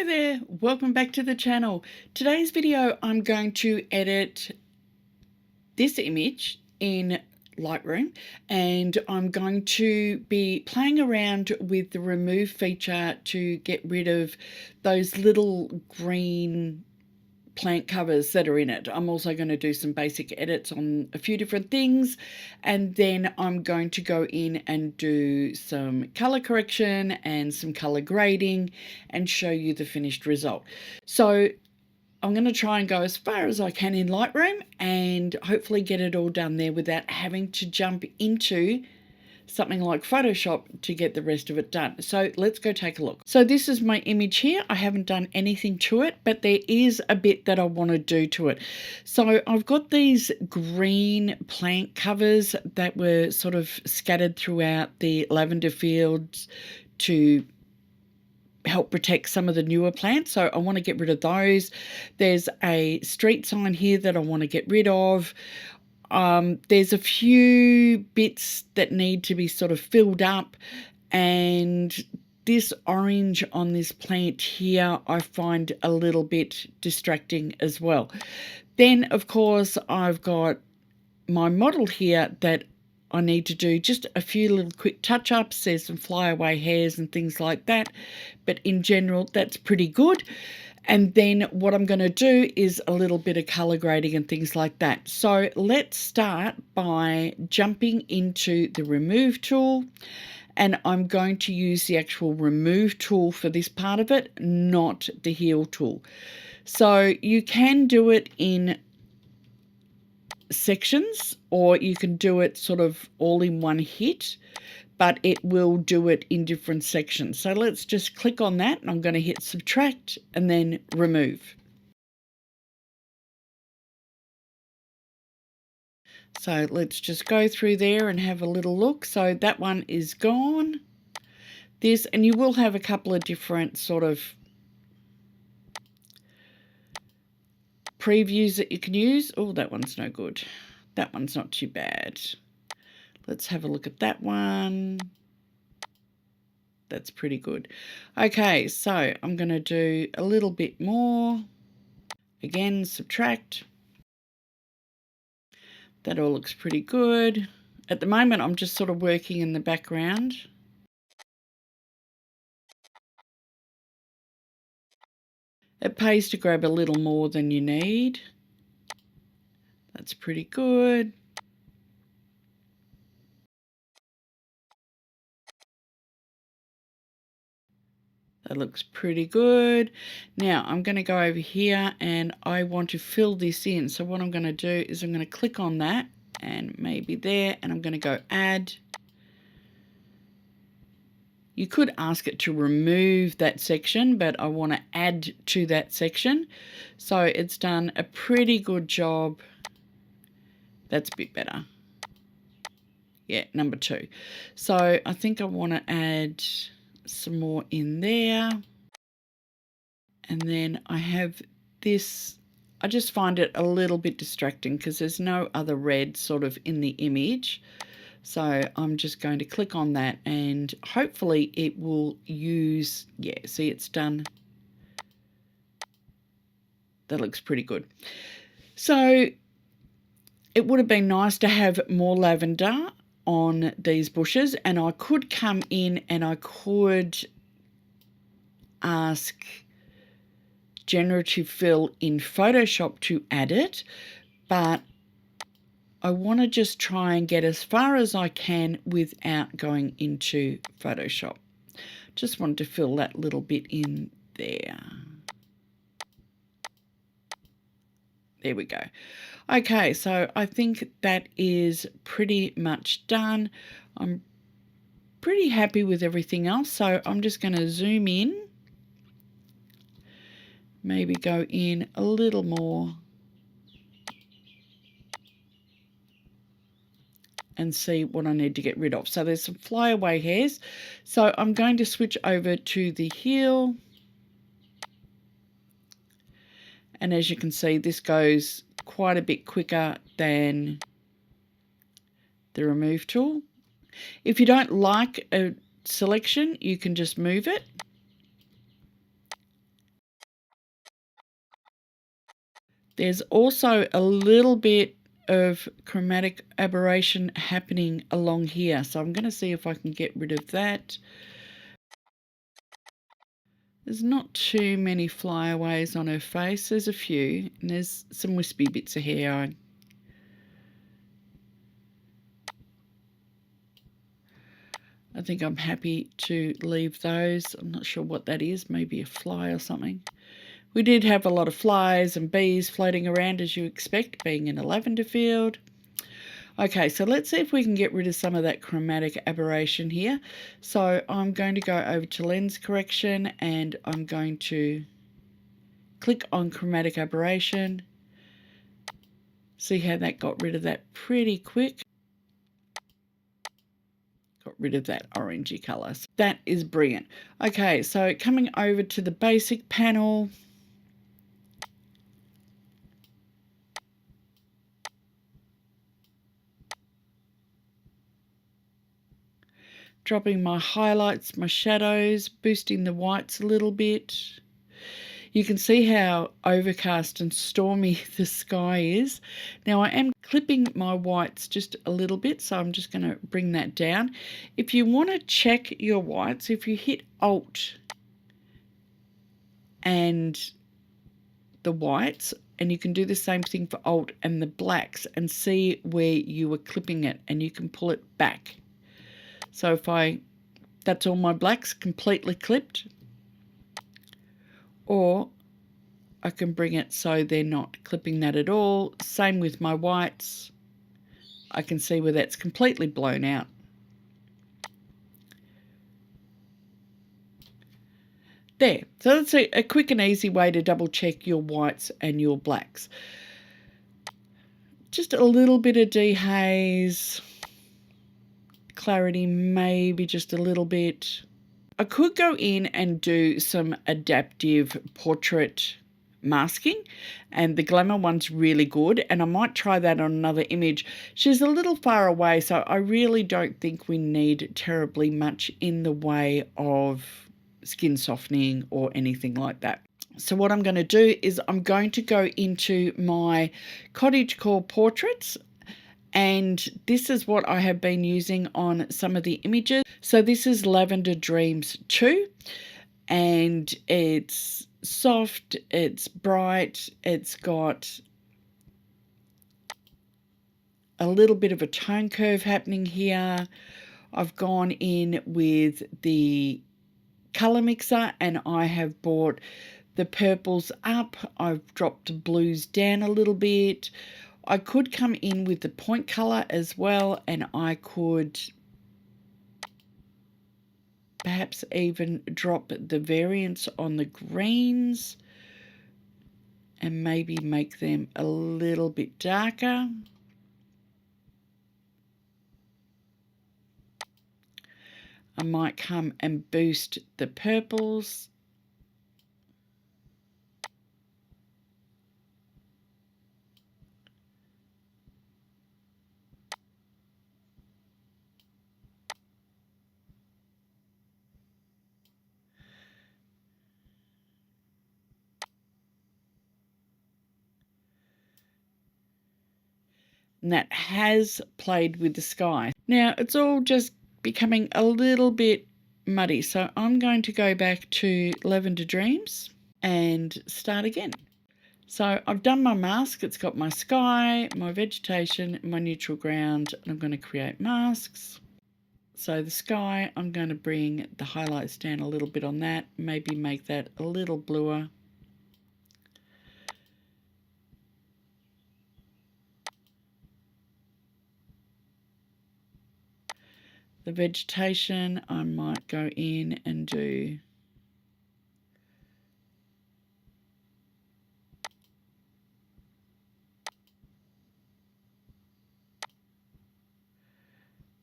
Hi there, welcome back to the channel. Today's video I'm going to edit this image in Lightroom, and I'm going to be playing around with the remove feature to get rid of those little green plant covers that are in it. I'm also going to do some basic edits on a few different things, and then I'm going to go in and do some color correction and some color grading and show you the finished result. So I'm going to try and go as far as I can in Lightroom and hopefully get it all done there without having to jump into something like Photoshop to get the rest of it done. So let's go take a look. So this is my image here. I haven't done anything to it, but there is a bit that I want to do to it. So I've got these green plant covers that were sort of scattered throughout the lavender fields to help protect some of the newer plants. So I want to get rid of those. There's a street sign here that I want to get rid of. There's a few bits that need to be sort of filled up, and this orange on this plant here I find a little bit distracting as well. Then of course I've got my model here that I need to do just a few little quick touch-ups. There's some flyaway hairs and things like that, but in general that's pretty good. And then what I'm going to do is a little bit of color grading and things like that. So let's start by jumping into the remove tool, and I'm going to use the actual remove tool for this part of it, not the heal tool. So you can do it in sections, or you can do it sort of all in one hit, but it will do it in different sections. So let's just click on that, and I'm going to hit subtract and then remove. So let's just go through there and have a little look. So that one is gone. This, and you will have a couple of different sort of previews that you can use. Oh, that one's no good. That one's not too bad. Let's have a look at that one. That's pretty good. Okay, so I'm going to do a little bit more. Again, subtract. That all looks pretty good. At the moment, I'm just sort of working in the background. It pays to grab a little more than you need. That's pretty good. That looks pretty good. Now I'm going to go over here and I want to fill this in. So what I'm going to do is I'm going to click on that and maybe there, and I'm going to go add. You could ask it to remove that section, but I want to add to that section. So it's done a pretty good job. That's a bit better. Yeah, number 2. So I think I want to add some more in there. And then I have this. I just find it a little bit distracting because there's no other red sort of in the image. So I'm just going to click on that and hopefully it will use, yeah, see it's done. That looks pretty good. So it would have been nice to have more lavender on these bushes, and I could come in and I could ask generative fill in Photoshop to add it, but I want to just try and get as far as I can without going into Photoshop. Just wanted to fill that little bit in there. There we go. Okay, so I think that is pretty much done. I'm pretty happy with everything else, so I'm just going to zoom in. Maybe go in a little more and see what I need to get rid of. So there's some flyaway hairs. So I'm going to switch over to the heel. And as you can see, this goes quite a bit quicker than the remove tool. If you don't like a selection, you can just move it. There's also a little bit of chromatic aberration happening along here. So I'm going to see if I can get rid of that. There's not too many flyaways on her face. There's a few, and there's some wispy bits of hair. I think I'm happy to leave those. I'm not sure what that is, maybe a fly or something. We did have a lot of flies and bees floating around, as you expect, being in a lavender field. Okay, so let's see if we can get rid of some of that chromatic aberration here. So I'm going to go over to lens correction, and I'm going to click on chromatic aberration. See how that got rid of that pretty quick. Got rid of that orangey colour. So that is brilliant. Okay, so coming over to the basic panel. Dropping my highlights, my shadows, boosting the whites a little bit. You can see how overcast and stormy the sky is. Now I am clipping my whites just a little bit, so I'm just going to bring that down. If you want to check your whites, if you hit Alt and the whites, and you can do the same thing for Alt and the blacks, and see where you were clipping it, and you can pull it back. So if that's all my blacks completely clipped, or I can bring it so they're not clipping that at all. Same with my whites. I can see where that's completely blown out. There. So that's a quick and easy way to double check your whites and your blacks. Just a little bit of dehaze. Clarity, maybe just a little bit. I could go in and do some adaptive portrait masking, and the glamour one's really good, and I might try that on another image. She's a little far away, so I really don't think we need terribly much in the way of skin softening or anything like that. So what I'm going to do is I'm going to go into my cottagecore portraits, and this is what I have been using on some of the images. So this is Lavender Dreams 2, and it's soft, it's bright, it's got a little bit of a tone curve happening here. I've gone in with the color mixer, and I have brought the purples up. I've dropped the blues down a little bit. I could come in with the point color as well, and I could perhaps even drop the variance on the greens and maybe make them a little bit darker. I might come and boost the purples. And that has played with the sky. Now it's all just becoming a little bit muddy, so I'm going to go back to Lavender Dreams and start again. So I've done my mask. It's got my sky, my vegetation, my neutral ground, and I'm going to create masks. So the sky, I'm going to bring the highlights down a little bit on that, maybe make that a little bluer. The vegetation, I might go in and do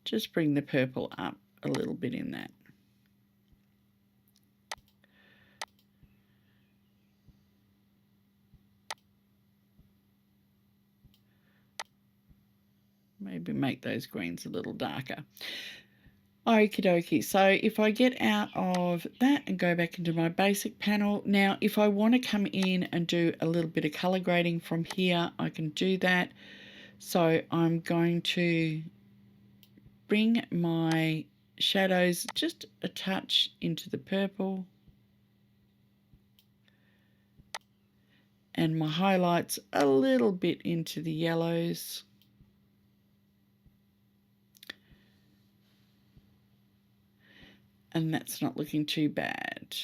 just bring the purple up a little bit in that. Maybe make those greens a little darker. Okie dokie. So if I get out of that and go back into my basic panel, now if I want to come in and do a little bit of color grading from here, I can do that. So I'm going to bring my shadows just a touch into the purple and my highlights a little bit into the yellows. And that's not looking too bad.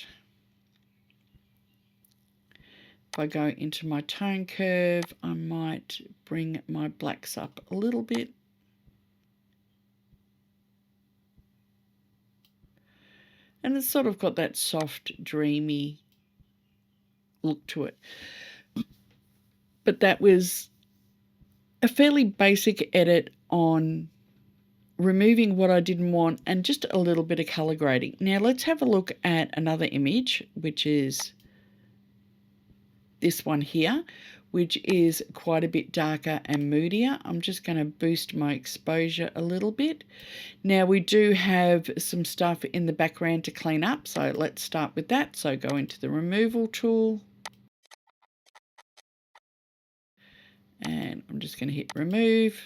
If I go into my tone curve, I might bring my blacks up a little bit. And it's sort of got that soft, dreamy look to it. But that was a fairly basic edit on removing what I didn't want and just a little bit of color grading. Now let's have a look at another image, which is this one here, which is quite a bit darker and moodier. I'm just going to boost my exposure a little bit. Now we do have some stuff in the background to clean up, so let's start with that. So go into the removal tool. And I'm just going to hit remove.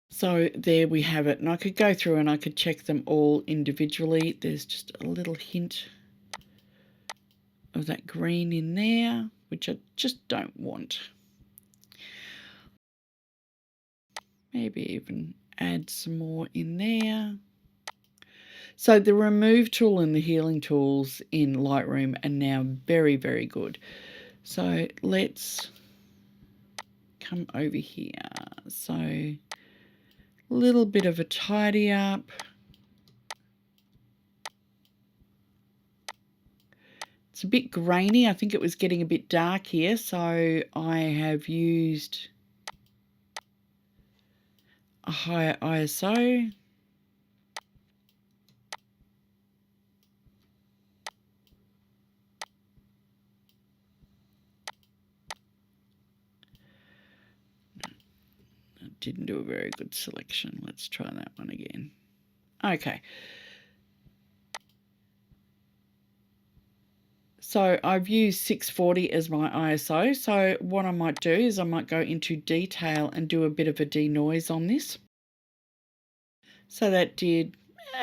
So there we have it. And I could go through and I could check them all individually. There's just a little hint of that green in there, which I just don't want. Maybe even add some more in there. So the remove tool and the healing tools in Lightroom are now very, very good. So let's come over here. So a little bit of a tidy up. It's a bit grainy. I think it was getting a bit dark here, so I have used a higher ISO. Didn't do a very good selection. Let's try that one again. Okay. So I've used 640 as my ISO. So what I might do is I might go into detail and do a bit of a denoise on this. So that did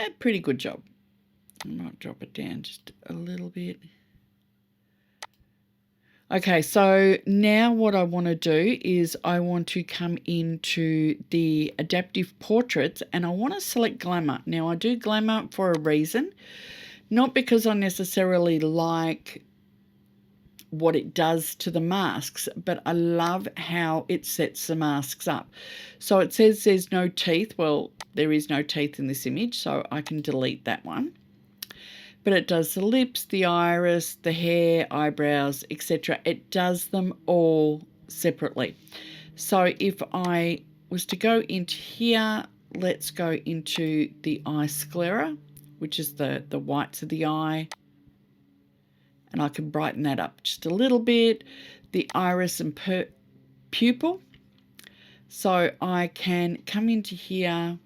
a pretty good job. I might drop it down just a little bit. Okay, so now what I want to do is I want to come into the adaptive portraits and I want to select glamour. Now I do glamour for a reason, not because I necessarily like what it does to the masks, but I love how it sets the masks up. So it says there's no teeth. Well, there is no teeth in this image, so I can delete that one. But it does the lips, the iris, the hair, eyebrows, etc. It does them all separately. So if I was to go into here, let's go into the eye sclera, which is the whites of the eye. And I can brighten that up just a little bit. The iris and pupil. So I can come into here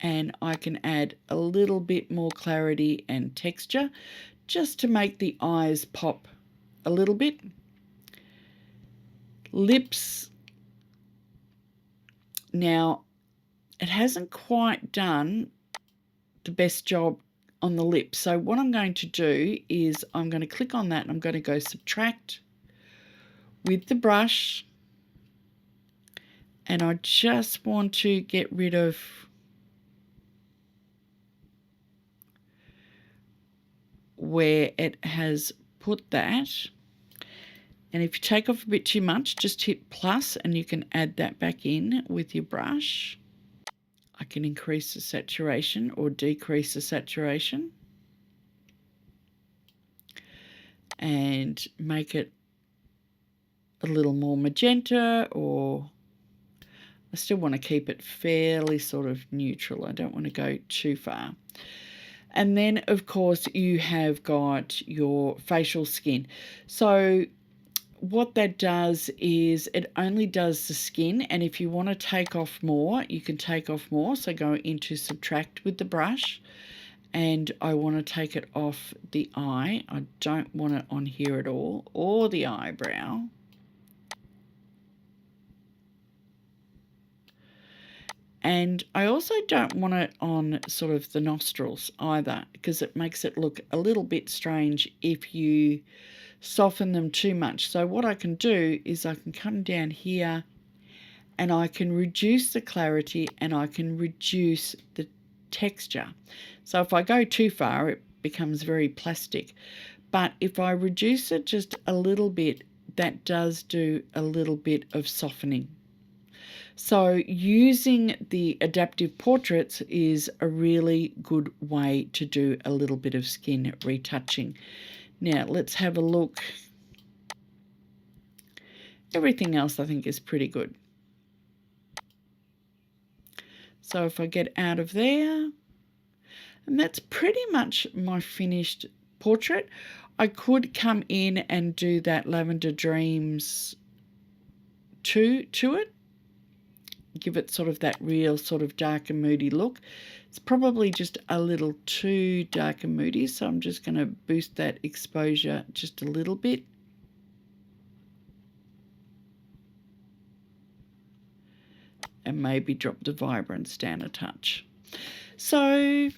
and I can add a little bit more clarity and texture just to make the eyes pop a little bit. Lips. Now, it hasn't quite done the best job on the lips. So what I'm going to do is I'm going to click on that and I'm going to go subtract with the brush. And I just want to get rid of where it has put that. And if you take off a bit too much, just hit plus and you can add that back in with your brush. I can increase the saturation or decrease the saturation and make it a little more magenta, or I still want to keep it fairly sort of neutral. I don't want to go too far. And then, of course, you have got your facial skin. So what that does is it only does the skin, and if you want to take off more, you can take off more. So go into subtract with the brush, and I want to take it off the eye. I don't want it on here at all, or the eyebrow. And I also don't want it on sort of the nostrils either, because it makes it look a little bit strange if you soften them too much. So what I can do is I can come down here and I can reduce the clarity and I can reduce the texture. So if I go too far, it becomes very plastic. But if I reduce it just a little bit, that does do a little bit of softening. So using the adaptive portraits is a really good way to do a little bit of skin retouching. Now let's have a look. Everything else I think is pretty good. So if I get out of there, and that's pretty much my finished portrait. I could come in and do that Lavender Dreams to it. Give it sort of that real sort of dark and moody look. It's probably just a little too dark and moody, so I'm just going to boost that exposure just a little bit. And maybe drop the vibrance down a touch. So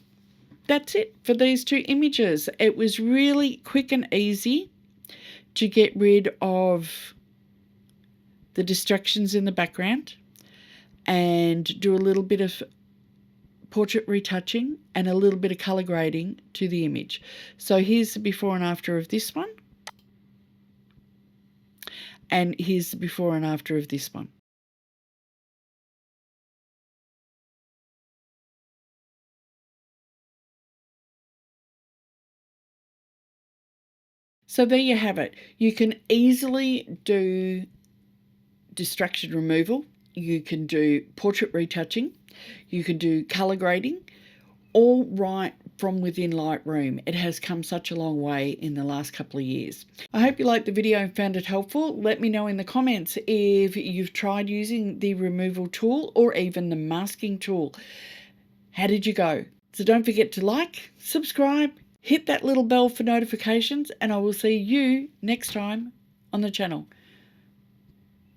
that's it for these two images. It was really quick and easy to get rid of the distractions in the background and do a little bit of portrait retouching and a little bit of color grading to the image. So here's the before and after of this one, and here's the before and after of this one. So there you have it. You can easily do distraction removal. You can do portrait retouching. You can do color grading, all right from within Lightroom. It has come such a long way in the last couple of years. I hope you liked the video and found it helpful. Let me know in the comments if you've tried using the removal tool or even the masking tool. How did you go? So don't forget to like, subscribe, hit that little bell for notifications, and I will see you next time on the channel.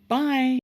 Bye.